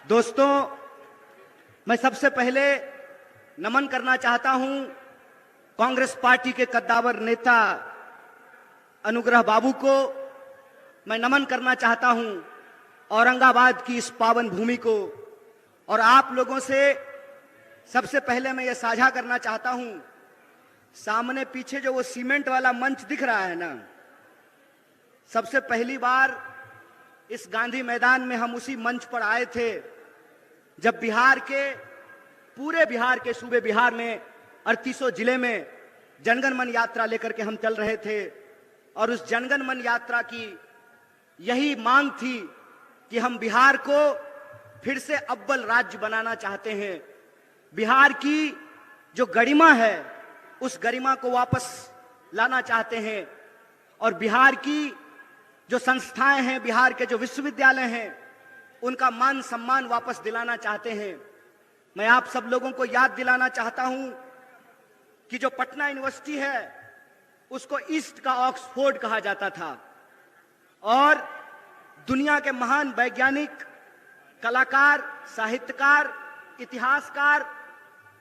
दोस्तों, मैं सबसे पहले नमन करना चाहता हूं कांग्रेस पार्टी के कद्दावर नेता अनुग्रह बाबू को। मैं नमन करना चाहता हूं औरंगाबाद की इस पावन भूमि को। और आप लोगों से सबसे पहले मैं ये साझा करना चाहता हूं, सामने पीछे जो वो सीमेंट वाला मंच दिख रहा है ना, सबसे पहली बार इस गांधी मैदान में हम उसी मंच पर आए थे जब पूरे बिहार के सूबे बिहार में 38 जिले में जनगण मन यात्रा लेकर के हम चल रहे थे। और उस जनगण मन यात्रा की यही मांग थी कि हम बिहार को फिर से अव्वल राज्य बनाना चाहते हैं। बिहार की जो गरिमा है उस गरिमा को वापस लाना चाहते हैं और बिहार की जो संस्थाएं हैं, बिहार के जो विश्वविद्यालय हैं, उनका मान सम्मान वापस दिलाना चाहते हैं। मैं आप सब लोगों को याद दिलाना चाहता हूं कि जो पटना यूनिवर्सिटी है उसको ईस्ट का ऑक्सफोर्ड कहा जाता था और दुनिया के महान वैज्ञानिक, कलाकार, साहित्यकार, इतिहासकार,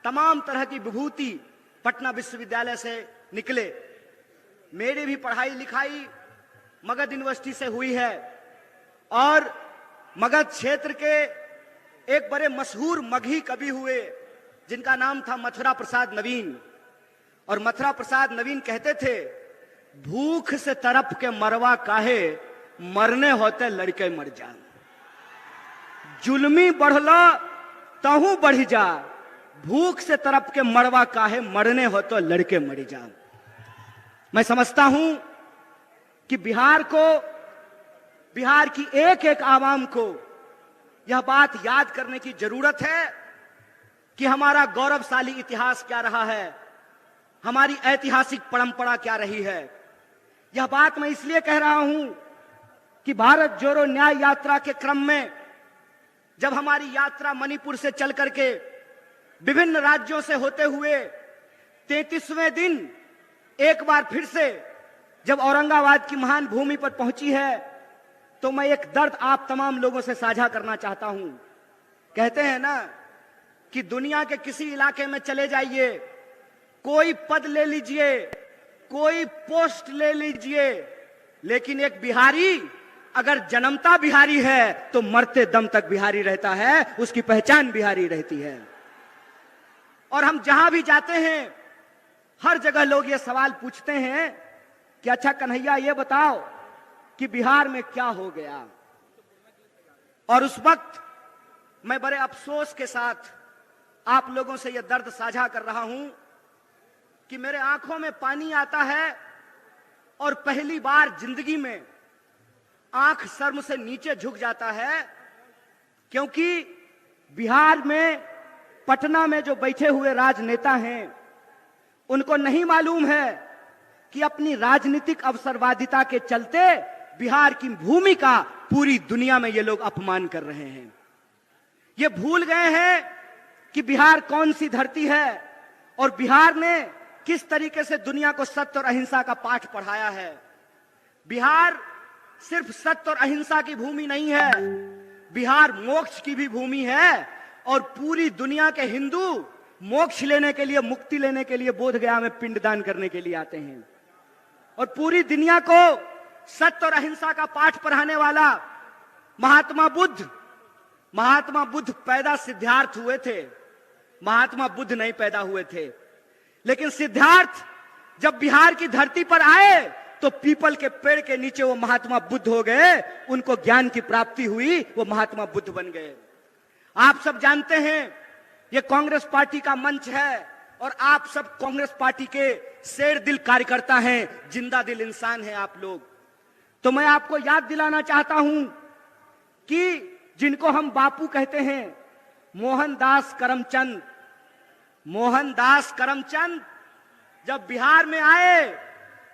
तमाम तरह की विभूति पटना विश्वविद्यालय से निकले। मेरी भी पढ़ाई लिखाई मगध यूनिवर्सिटी से हुई है और मगध क्षेत्र के एक बड़े मशहूर मगही कवि हुए जिनका नाम था मथुरा प्रसाद नवीन। और मथुरा प्रसाद नवीन कहते थे, भूख से तरफ के मरवा काहे, मरने होते लड़के मर जा। जुल्मी बढ़लो तहू बढ़ी जा, भूख से तरफ के मरवा काहे, मरने हो तो लड़के मर जा। मैं समझता हूं कि बिहार की एक एक आवाम को यह बात याद करने की जरूरत है कि हमारा गौरवशाली इतिहास क्या रहा है, हमारी ऐतिहासिक परंपरा क्या रही है। यह बात मैं इसलिए कह रहा हूं कि भारत जोड़ो न्याय यात्रा के क्रम में जब हमारी यात्रा मणिपुर से चल करके विभिन्न राज्यों से होते हुए 33वें दिन एक बार फिर से जब औरंगाबाद की महान भूमि पर पहुंची है तो मैं एक दर्द आप तमाम लोगों से साझा करना चाहता हूं। कहते हैं ना कि दुनिया के किसी इलाके में चले जाइए, कोई पद ले लीजिए, कोई पोस्ट ले लीजिए, लेकिन एक बिहारी अगर जन्मता बिहारी है तो मरते दम तक बिहारी रहता है, उसकी पहचान बिहारी रहती है। और हम जहां भी जाते हैं हर जगह लोग ये सवाल पूछते हैं कि अच्छा कन्हैया ये बताओ कि बिहार में क्या हो गया। और उस वक्त मैं बड़े अफसोस के साथ आप लोगों से यह दर्द साझा कर रहा हूं कि मेरे आंखों में पानी आता है और पहली बार जिंदगी में आंख शर्म से नीचे झुक जाता है, क्योंकि बिहार में पटना में जो बैठे हुए राजनेता हैं उनको नहीं मालूम है कि अपनी राजनीतिक अवसरवादिता के चलते बिहार की भूमि का पूरी दुनिया में ये लोग अपमान कर रहे हैं। ये भूल गए हैं कि बिहार कौन सी धरती है और बिहार ने किस तरीके से दुनिया को सत्य और अहिंसा का पाठ पढ़ाया है। बिहार सिर्फ सत्य और अहिंसा की भूमि नहीं है, बिहार मोक्ष की भी भूमि है और पूरी दुनिया के हिंदू मोक्ष लेने के लिए, मुक्ति लेने के लिए बोधगया में पिंडदान करने के लिए आते हैं। और पूरी दुनिया को सत्य और अहिंसा का पाठ पढ़ाने वाला महात्मा बुद्ध पैदा सिद्धार्थ हुए थे, महात्मा बुद्ध नहीं पैदा हुए थे। लेकिन सिद्धार्थ जब बिहार की धरती पर आए तो पीपल के पेड़ के नीचे वो महात्मा बुद्ध हो गए, उनको ज्ञान की प्राप्ति हुई, वो महात्मा बुद्ध बन गए। आप सब जानते हैं ये कांग्रेस पार्टी का मंच है और आप सब कांग्रेस पार्टी के शेर दिल कार्यकर्ता हैं, जिंदा दिल इंसान हैं आप लोग। तो मैं आपको याद दिलाना चाहता हूं कि जिनको हम बापू कहते हैं, मोहनदास करमचंद जब बिहार में आए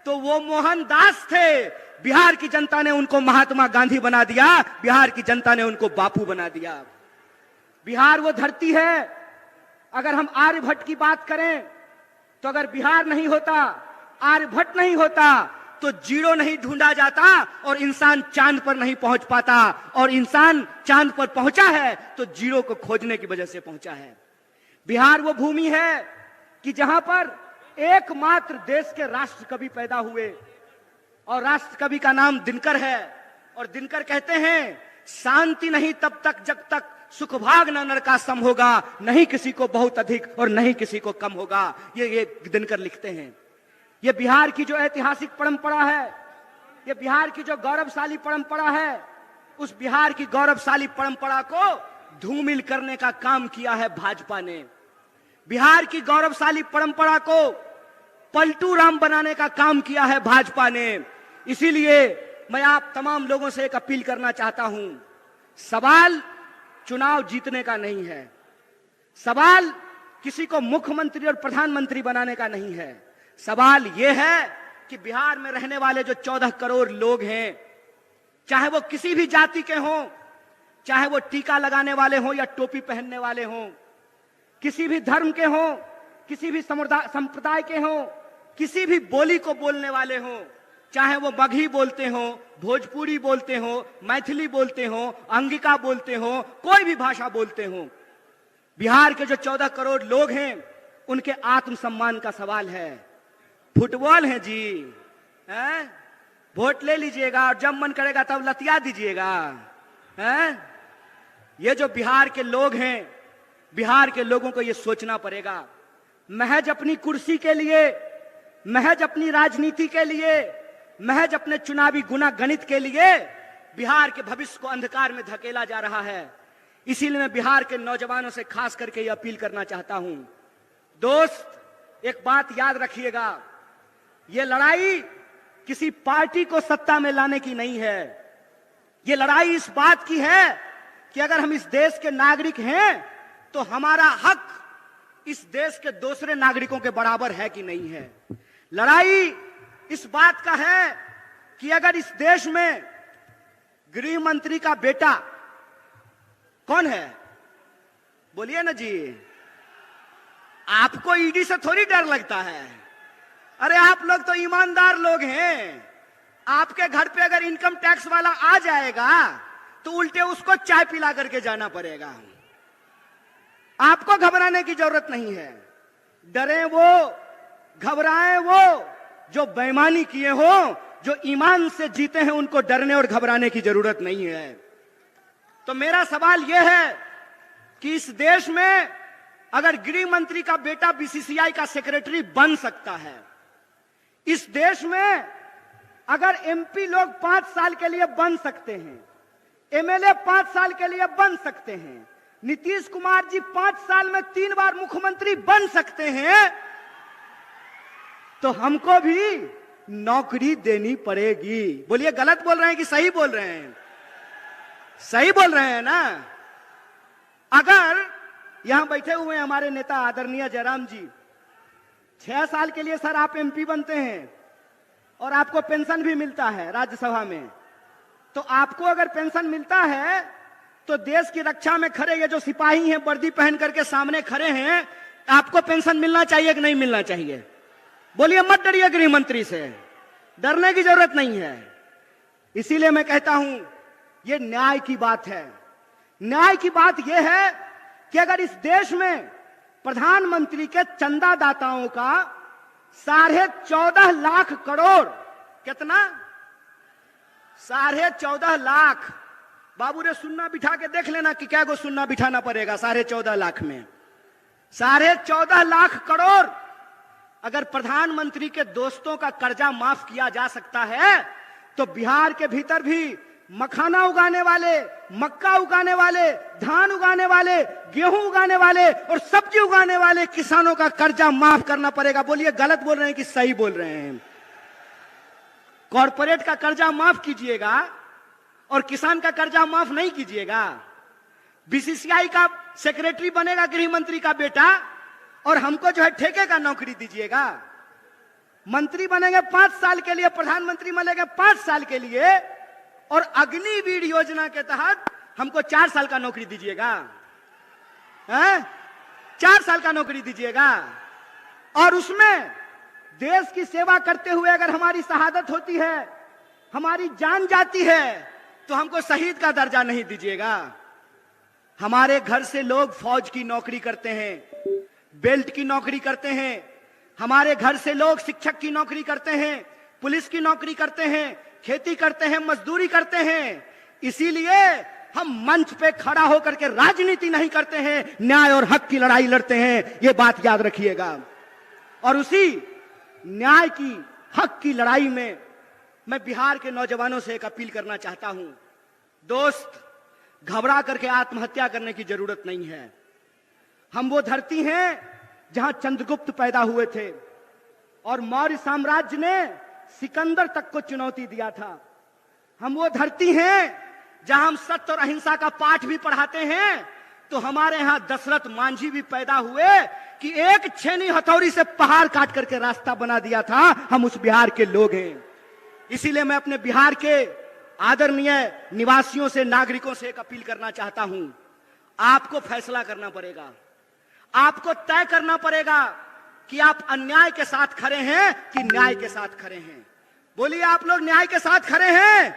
तो वो मोहनदास थे। बिहार की जनता ने उनको महात्मा गांधी बना दिया, बिहार की जनता ने उनको बापू बना दिया। बिहार वो धरती है, अगर हम आर्यभट्ट की बात करें तो अगर बिहार नहीं होता, आर्यभट्ट नहीं होता तो जीरो नहीं ढूंढा जाता और इंसान चांद पर नहीं पहुंच पाता, और इंसान चांद पर पहुंचा है तो जीरो को खोजने की वजह से पहुंचा है। बिहार वो भूमि है कि जहां पर एकमात्र देश के राष्ट्र कवि पैदा हुए, और राष्ट्र कवि का नाम दिनकर है। और दिनकर कहते हैं, शांति नहीं तब तक जब तक सुख भाग न नर का सम होगा, नहीं किसी को बहुत अधिक और नहीं किसी को कम होगा। ये दिनकर लिखते हैं। ये बिहार की जो ऐतिहासिक परंपरा है, ये बिहार की जो गौरवशाली परंपरा है, उस बिहार की गौरवशाली परंपरा को धूमिल करने का काम किया है भाजपा ने। बिहार की गौरवशाली परंपरा को पलटू राम बनाने का काम किया है भाजपा ने। इसीलिए मैं आप तमाम लोगों से एक अपील करना चाहता हूं, सवाल चुनाव जीतने का नहीं है, सवाल किसी को मुख्यमंत्री और प्रधानमंत्री बनाने का नहीं है। सवाल यह है कि बिहार में रहने वाले जो 14 करोड़ लोग हैं, चाहे वो किसी भी जाति के हों, चाहे वो टीका लगाने वाले हों या टोपी पहनने वाले हों, किसी भी धर्म के हों, किसी भी संप्रदाय के हों, किसी भी बोली को बोलने वाले हों, चाहे वो मगही बोलते हों, भोजपुरी बोलते हों, मैथिली बोलते हों, अंगिका बोलते हों, कोई भी भाषा बोलते हों, बिहार के जो 14 करोड़ लोग हैं उनके आत्मसम्मान का सवाल है। फुटबॉल है जी, हैं? वोट ले लीजिएगा और जब मन करेगा तब लतिया दीजिएगा, हैं? ये जो बिहार के लोग हैं, बिहार के लोगों को ये सोचना पड़ेगा। महज अपनी कुर्सी के लिए, महज अपनी राजनीति के लिए, महज अपने चुनावी गुना गणित के लिए बिहार के भविष्य को अंधकार में धकेला जा रहा है। इसीलिए मैं बिहार के नौजवानों से खास करके ये अपील करना चाहता हूं, दोस्त, एक बात याद रखिएगा, ये लड़ाई किसी पार्टी को सत्ता में लाने की नहीं है। ये लड़ाई इस बात की है कि अगर हम इस देश के नागरिक हैं तो हमारा हक इस देश के दूसरे नागरिकों के बराबर है कि नहीं है। लड़ाई इस बात का है कि अगर इस देश में गृह मंत्री का बेटा कौन है, बोलिए ना जी, आपको ईडी से थोड़ी डर लगता है। अरे आप लोग तो ईमानदार लोग हैं। आपके घर पे अगर इनकम टैक्स वाला आ जाएगा तो उल्टे उसको चाय पिला करके जाना पड़ेगा। आपको घबराने की जरूरत नहीं है। डरे वो, घबराए वो जो बेईमानी किए हो, जो ईमान से जीते हैं, उनको डरने और घबराने की जरूरत नहीं है। तो मेरा सवाल यह है कि इस देश में अगर गृह मंत्री का बेटा बीसीसीआई का सेक्रेटरी बन सकता है, इस देश में अगर एमपी लोग 5 साल के लिए बन सकते हैं, एमएलए 5 साल के लिए बन सकते हैं, नीतीश कुमार जी 5 साल में 3 बार मुख्यमंत्री बन सकते हैं, तो हमको भी नौकरी देनी पड़ेगी। बोलिए, गलत बोल रहे हैं कि सही बोल रहे हैं? सही बोल रहे हैं ना? अगर यहां बैठे हुए हमारे नेता आदरणीय जयराम जी, 6 साल के लिए सर आप एमपी बनते हैं और आपको पेंशन भी मिलता है राज्यसभा में, तो आपको अगर पेंशन मिलता है तो देश की रक्षा में खड़े ये जो सिपाही हैं वर्दी पहन करके सामने खड़े हैं, आपको पेंशन मिलना चाहिए कि नहीं मिलना चाहिए? बोलिए, मत डरिए गृह मंत्री से, डरने की जरूरत नहीं है। इसीलिए मैं कहता हूं ये न्याय की बात है। न्याय की बात यह है कि अगर इस देश में प्रधानमंत्री के चंदादाताओं का 14.5 लाख करोड़, कितना? 14.5 लाख, बाबू रे सुन्ना बिठा के देख लेना कि क्या को सुन्ना बिठाना पड़ेगा 14.5 लाख में। 14.5 लाख करोड़ अगर प्रधानमंत्री के दोस्तों का कर्जा माफ किया जा सकता है, तो बिहार के भीतर भी मखाना उगाने वाले, मक्का उगाने वाले, धान उगाने वाले, गेहूं उगाने वाले और सब्जी उगाने वाले किसानों का कर्जा माफ करना पड़ेगा। बोलिए, गलत बोल रहे हैं कि सही बोल रहे हैं? कॉर्पोरेट का कर्जा माफ कीजिएगा और किसान का कर्जा माफ नहीं कीजिएगा। बीसीसीआई का सेक्रेटरी बनेगा गृह मंत्री का बेटा और हमको जो है ठेके का नौकरी दीजिएगा। मंत्री बनेंगे 5 साल के लिए, प्रधानमंत्री बनेंगे 5 साल के लिए, और अग्निवीर योजना के तहत हमको 4 साल का नौकरी दीजिएगा। 4 साल का नौकरी दीजिएगा और उसमें देश की सेवा करते हुए अगर हमारी शहादत होती है, हमारी जान जाती है, तो हमको शहीद का दर्जा नहीं दीजिएगा। हमारे घर से लोग फौज की नौकरी करते हैं, बेल्ट की नौकरी करते हैं, हमारे घर से लोग शिक्षक की नौकरी करते हैं, पुलिस की नौकरी करते हैं, खेती करते हैं, मजदूरी करते हैं। इसीलिए हम मंच पे खड़ा होकर के राजनीति नहीं करते हैं, न्याय और हक की लड़ाई लड़ते हैं। ये बात याद रखिएगा। और उसी न्याय की, हक की लड़ाई में मैं बिहार के नौजवानों से एक अपील करना चाहता हूं। दोस्त, घबरा करके आत्महत्या करने की जरूरत नहीं है। हम वो धरती हैं जहां चंद्रगुप्त पैदा हुए थे और मौर्य साम्राज्य ने सिकंदर तक को चुनौती दिया था। हम वो धरती हैं जहां हम सत्य और अहिंसा का पाठ भी पढ़ाते हैं। तो हमारे यहां दशरथ मांझी भी पैदा हुए कि एक छेनी हथौड़ी से पहाड़ काट करके रास्ता बना दिया था। हम उस बिहार के लोग हैं। इसीलिए मैं अपने बिहार के आदरणीय निवासियों से, नागरिकों से एक अपील करना चाहता हूं। आपको फैसला करना पड़ेगा, आपको तय करना पड़ेगा कि आप अन्याय के साथ खड़े हैं कि न्याय के साथ खड़े हैं। बोलिए, आप लोग न्याय के साथ खड़े हैं?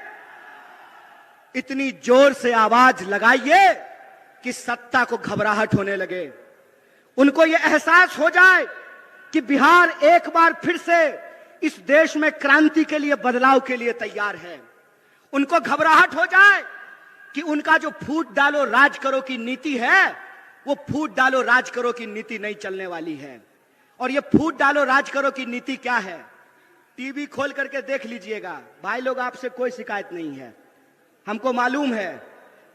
इतनी जोर से आवाज लगाइए कि सत्ता को घबराहट होने लगे, उनको यह एहसास हो जाए कि बिहार एक बार फिर से इस देश में क्रांति के लिए, बदलाव के लिए तैयार है। उनको घबराहट हो जाए कि उनका जो फूट डालो राज करो की नीति है, वो फूट डालो राज करो की नीति नहीं चलने वाली है। और ये फूट डालो राज करो की नीति क्या है? टीवी खोल करके देख लीजिएगा। भाई लोग, आपसे कोई शिकायत नहीं है। हमको मालूम है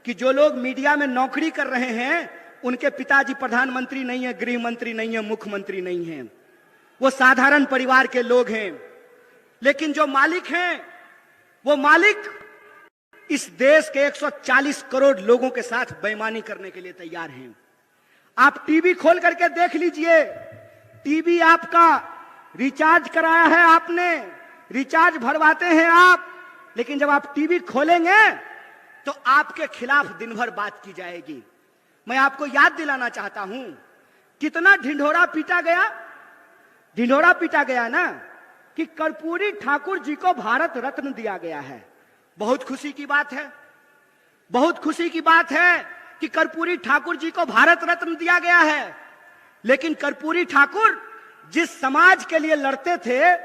कि जो लोग मीडिया में नौकरी कर रहे हैं, उनके पिताजी प्रधानमंत्री नहीं है, गृह मंत्री नहीं है, मुख्यमंत्री नहीं है। वो साधारण परिवार के लोग हैं। लेकिन जो मालिक हैं, वो मालिक इस देश के 140 करोड़ लोगों के साथ बेईमानी करने के लिए तैयार हैं। आप टीवी खोल करके देख लीजिए। टीवी आपका रिचार्ज कराया है आपने, रिचार्ज भरवाते हैं आप, लेकिन जब आप टीवी खोलेंगे तो आपके खिलाफ दिन भर बात की जाएगी। मैं आपको याद दिलाना चाहता हूं, कितना ढिंढोरा पीटा गया। ढिंढोरा पीटा गया ना कि कर्पूरी ठाकुर जी को भारत रत्न दिया गया है। बहुत खुशी की बात है, बहुत खुशी की बात है कि कर्पूरी ठाकुर जी को भारत रत्न दिया गया है। लेकिन कर्पूरी ठाकुर जिस समाज के लिए लड़ते थे,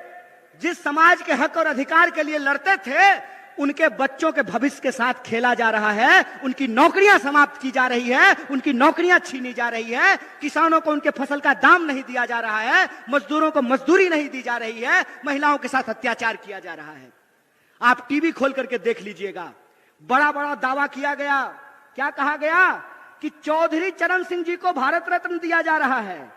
जिस समाज के हक और अधिकार के लिए लड़ते थे, उनके बच्चों के भविष्य के साथ खेला जा रहा है। उनकी नौकरियां समाप्त की जा रही है, उनकी नौकरियां छीनी जा रही है। किसानों को उनके फसल का दाम नहीं दिया जा रहा है, मजदूरों को मजदूरी नहीं दी जा रही है, महिलाओं के साथ अत्याचार किया जा रहा है। आप टीवी खोल करके देख लीजिएगा। बड़ा बड़ा दावा किया गया। क्या कहा गया कि चौधरी चरण सिंह जी को भारत रत्न दिया जा रहा है,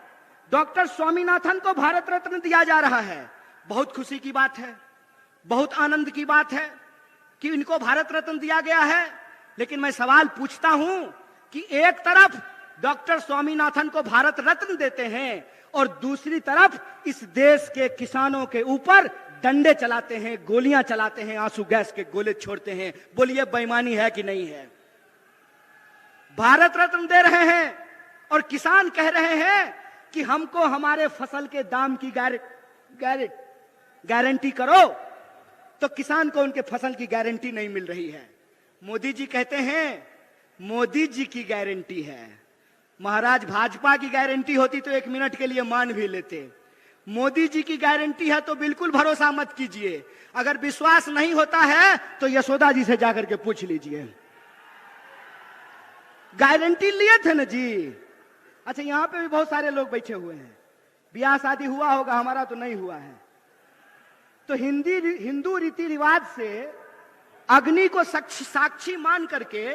डॉक्टर स्वामीनाथन को भारत रत्न दिया जा रहा है। बहुत खुशी की बात है, बहुत आनंद की बात है कि इनको भारत रत्न दिया गया है। लेकिन मैं सवाल पूछता हूं कि एक तरफ डॉक्टर स्वामीनाथन को भारत रत्न देते हैं और दूसरी तरफ इस देश के किसानों के ऊपर डंडे चलाते हैं, गोलियां चलाते हैं, आंसू गैस के गोले छोड़ते हैं। बोलिए, बेईमानी है कि नहीं है? भारत रत्न दे रहे हैं और किसान कह रहे हैं कि हमको हमारे फसल के दाम की गारंटी करो, तो किसान को उनके फसल की गारंटी नहीं मिल रही है। मोदी जी कहते हैं मोदी जी की गारंटी है। महाराज, भाजपा की गारंटी होती तो 1 मिनट के लिए मान भी लेते। मोदी जी की गारंटी है तो बिल्कुल भरोसा मत कीजिए। अगर विश्वास नहीं होता है तो यशोदा जी से जाकर के पूछ लीजिए। गारंटी लिए थे ना जी। अच्छा, यहां पे भी बहुत सारे लोग बैठे हुए हैं। ब्याह शादी हुआ होगा, हमारा तो नहीं हुआ है। तो हिंदू रीति रिवाज से अग्नि को साक्षी मान करके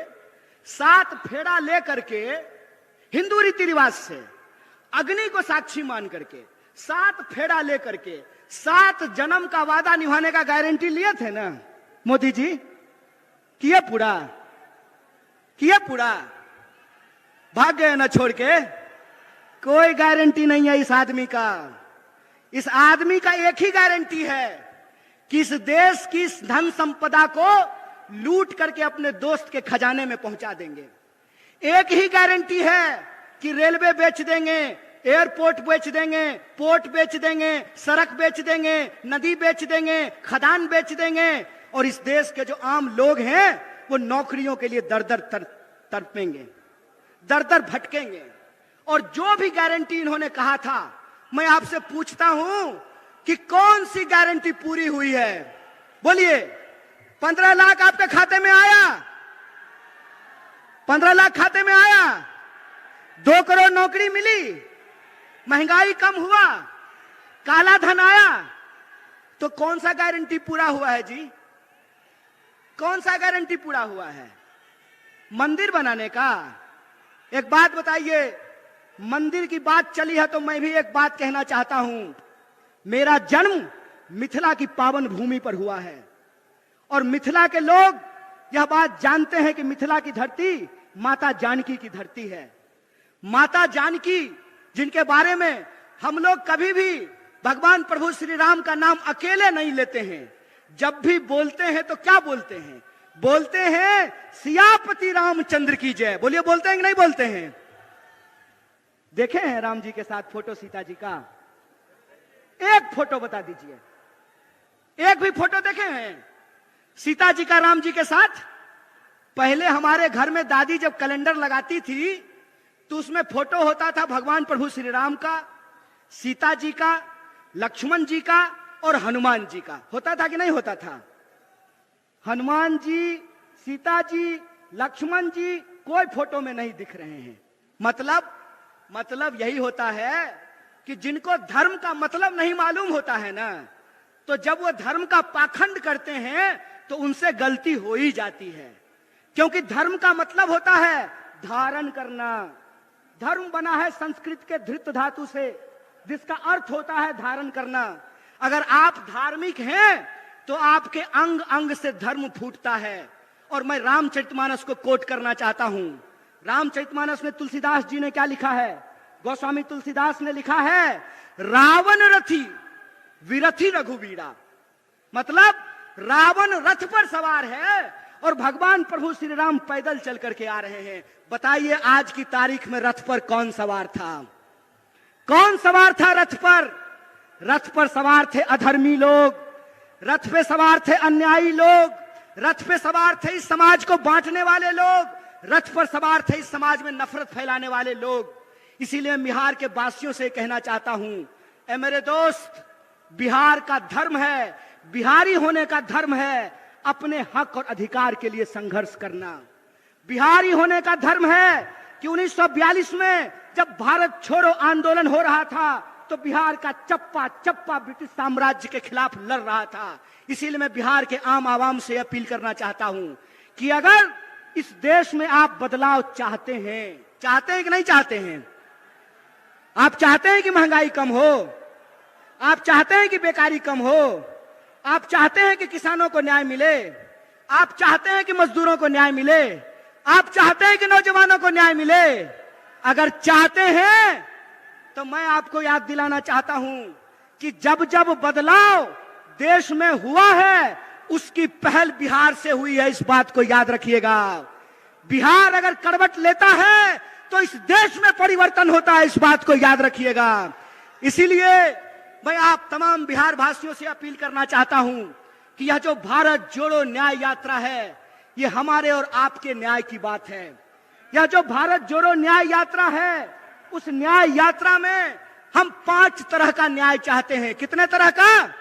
7 फेरा ले करके, हिंदू रीति रिवाज से अग्नि को साक्षी मान करके 7 फेरा ले करके 7 जन्म का वादा निभाने का गारंटी लिए थे ना मोदी जी। किए पूरा? किए पूरा? भाग गए ना छोड़ के? कोई गारंटी नहीं है इस आदमी का। इस आदमी का एक ही गारंटी है कि इस देश की धन संपदा को लूट करके अपने दोस्त के खजाने में पहुंचा देंगे। एक ही गारंटी है कि रेलवे बेच देंगे, एयरपोर्ट बेच देंगे, पोर्ट बेच देंगे, सड़क बेच देंगे, नदी बेच देंगे, खदान बेच देंगे, और इस देश के जो आम लोग हैं वो नौकरियों के लिए दर दर तड़पेंगे, दर दर भटकेंगे। और जो भी गारंटी इन्होंने कहा था, मैं आपसे पूछता हूं कि कौन सी गारंटी पूरी हुई है? बोलिए। 15 लाख आपके खाते में आया? 15 लाख खाते में आया? 2 करोड़ नौकरी मिली? महंगाई कम हुआ? काला धन आया? तो कौन सा गारंटी पूरा हुआ है जी? कौन सा गारंटी पूरा हुआ है? मंदिर बनाने का? एक बात बताइए, मंदिर की बात चली है तो मैं भी एक बात कहना चाहता हूं। मेरा जन्म मिथिला की पावन भूमि पर हुआ है, और मिथिला के लोग यह बात जानते हैं कि मिथिला की धरती माता जानकी की धरती है। माता जानकी, जिनके बारे में हम लोग कभी भी भगवान प्रभु श्री राम का नाम अकेले नहीं लेते हैं। जब भी बोलते हैं तो क्या बोलते हैं? बोलते हैं सियापति रामचंद्र की जय। बोलिए, बोलते हैं कि नहीं बोलते हैं? देखे हैं राम जी के साथ फोटो सीता जी का? एक फोटो बता दीजिए, एक भी फोटो देखे हैं सीता जी का राम जी के साथ? पहले हमारे घर में दादी जब कैलेंडर लगाती थी तो उसमें फोटो होता था भगवान प्रभु श्री राम का, सीता जी का, लक्ष्मण जी का और हनुमान जी का। होता था कि नहीं होता था? हनुमान जी, सीता जी, लक्ष्मण जी कोई फोटो में नहीं दिख रहे हैं। मतलब यही होता है कि जिनको धर्म का मतलब नहीं मालूम होता है ना, तो जब वो धर्म का पाखंड करते हैं तो उनसे गलती हो ही जाती है। क्योंकि धर्म का मतलब होता है धारण करना। धर्म बना है संस्कृत के धृत धातु से, जिसका अर्थ होता है धारण करना। अगर आप धार्मिक हैं तो आपके अंग अंग से धर्म फूटता है। और मैं रामचरितमानस को कोट करना चाहता हूं। रामचरितमानस में तुलसीदास जी ने क्या लिखा है? गोस्वामी तुलसीदास ने लिखा है, रावण रथी विरथी रघुवीरा। मतलब रावण रथ पर सवार है और भगवान प्रभु श्री राम पैदल चल करके आ रहे हैं। बताइए आज की तारीख में रथ पर कौन सवार था? कौन सवार था रथ पर? रथ पर सवार थे अधर्मी लोग, रथ पे सवार थे अन्यायी लोग, रथ पे सवार थे इस समाज को बांटने वाले लोग, रथ पर सवार थे इस समाज में नफरत फैलाने वाले लोग। इसीलिए बिहार के वासियों से कहना चाहता हूं, ए मेरे दोस्त, बिहार का धर्म है, बिहारी होने का धर्म है अपने हक और अधिकार के लिए संघर्ष करना। बिहारी होने का धर्म है कि 1942 में जब भारत छोड़ो आंदोलन हो रहा था तो बिहार का चप्पा चप्पा ब्रिटिश साम्राज्य के खिलाफ लड़ रहा था। इसीलिए मैं बिहार के आम आवाम से अपील करना चाहता हूं कि अगर इस देश में आप बदलाव चाहते हैं कि नहीं चाहते हैं? आप चाहते हैं कि महंगाई कम हो? आप चाहते हैं कि बेकारी कम हो? आप चाहते हैं कि किसानों को न्याय मिले? आप चाहते हैं कि मजदूरों को न्याय मिले? आप चाहते हैं कि नौजवानों को न्याय मिले? अगर चाहते हैं तो मैं आपको याद दिलाना चाहता हूं कि जब जब बदलाव देश में हुआ है उसकी पहल बिहार से हुई है। इस बात को याद रखिएगा। बिहार अगर करवट लेता है तो इस देश में परिवर्तन होता है। इस बात को याद रखिएगा। इसीलिए मैं आप तमाम बिहार वासियों से अपील करना चाहता हूं कि यह जो भारत जोड़ो न्याय यात्रा है, ये हमारे और आपके न्याय की बात है। यह जो भारत जोड़ो न्याय यात्रा है, उस न्याय यात्रा में हम 5 तरह का न्याय चाहते हैं। कितने तरह का?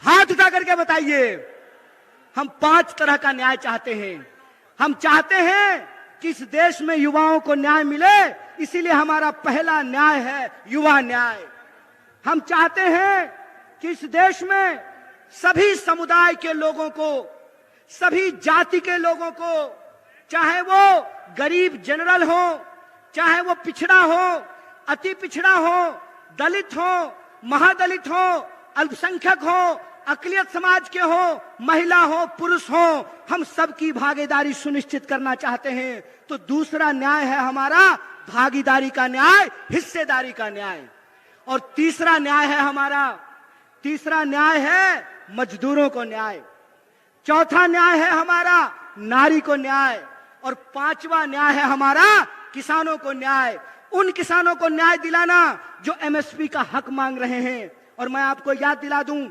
हाथ उठा करके बताइए। हम 5 तरह का न्याय चाहते हैं। हम चाहते हैं कि इस देश में युवाओं को न्याय मिले, इसीलिए हमारा पहला न्याय है युवा न्याय। हम चाहते हैं कि इस देश में सभी समुदाय के लोगों को, सभी जाति के लोगों को, चाहे वो गरीब जनरल हो, चाहे वो पिछड़ा हो, अति पिछड़ा हो, दलित हो, महादलित हो, अल्पसंख्यक हो, अकलियत समाज के हो, महिला हो, पुरुष हो, हम सबकी भागीदारी सुनिश्चित करना चाहते हैं। तो दूसरा न्याय है हमारा भागीदारी का न्याय, हिस्सेदारी का न्याय। और तीसरा न्याय है मजदूरों को न्याय। चौथा न्याय है हमारा नारी को न्याय। और 5वां न्याय है हमारा किसानों को न्याय। उन किसानों को न्याय दिलाना जो एमएसपी का हक मांग रहे हैं। और मैं आपको याद दिला दूं,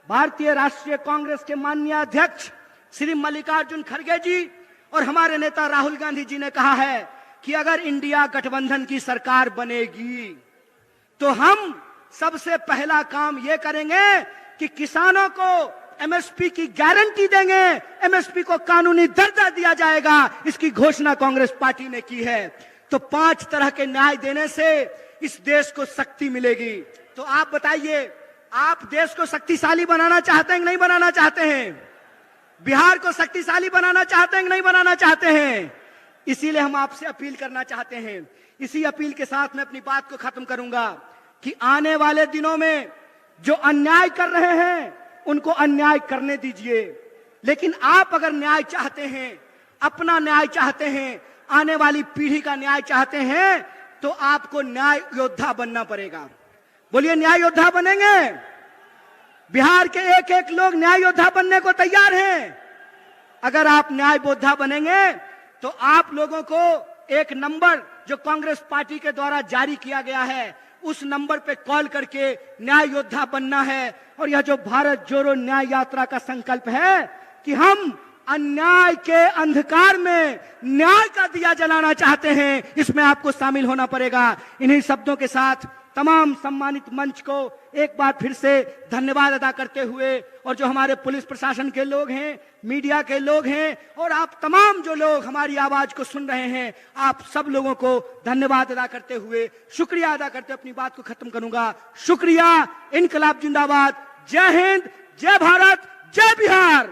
भारतीय राष्ट्रीय कांग्रेस के माननीय अध्यक्ष श्री मल्लिकार्जुन खड़गे जी और हमारे नेता राहुल गांधी जी ने कहा है कि अगर इंडिया गठबंधन की सरकार बनेगी तो हम सबसे पहला काम यह करेंगे कि किसानों को एमएसपी की गारंटी देंगे, एमएसपी को कानूनी दर्जा दिया जाएगा। इसकी घोषणा कांग्रेस पार्टी ने की है। तो 5 तरह के न्याय देने से इस देश को शक्ति मिलेगी। तो आप बताइए, आप देश को शक्तिशाली बनाना चाहते हैं कि नहीं बनाना चाहते हैं? बिहार को शक्तिशाली बनाना चाहते हैं कि नहीं बनाना चाहते हैं? इसीलिए हम आपसे अपील करना चाहते हैं। इसी अपील के साथ मैं अपनी बात को खत्म करूंगा कि आने वाले दिनों में जो अन्याय कर रहे हैं उनको अन्याय करने दीजिए, लेकिन आप अगर न्याय चाहते हैं, अपना न्याय चाहते हैं, आने वाली पीढ़ी का न्याय चाहते हैं, तो आपको न्याय योद्धा बनना पड़ेगा। बोलिए, न्याय योद्धा बनेंगे? बिहार के एक एक लोग न्याय योद्धा बनने को तैयार हैं। अगर आप न्याय योद्धा बनेंगे तो आप लोगों को एक नंबर जो कांग्रेस पार्टी के द्वारा जारी किया गया है, उस नंबर पे कॉल करके न्याय योद्धा बनना है। और यह जो भारत जोड़ो न्याय यात्रा का संकल्प है कि हम अन्याय के अंधकार में न्याय का दिया जलाना चाहते हैं, इसमें आपको शामिल होना पड़ेगा। इन्हीं शब्दों के साथ तमाम सम्मानित मंच को एक बार फिर से धन्यवाद अदा करते हुए, और जो हमारे पुलिस प्रशासन के लोग हैं, मीडिया के लोग हैं, और आप तमाम जो लोग हमारी आवाज को सुन रहे हैं, आप सब लोगों को धन्यवाद अदा करते हुए, शुक्रिया अदा करते अपनी बात को खत्म करूंगा। शुक्रिया। इनकलाब जिंदाबाद। जय हिंद, जय भारत, जय बिहार।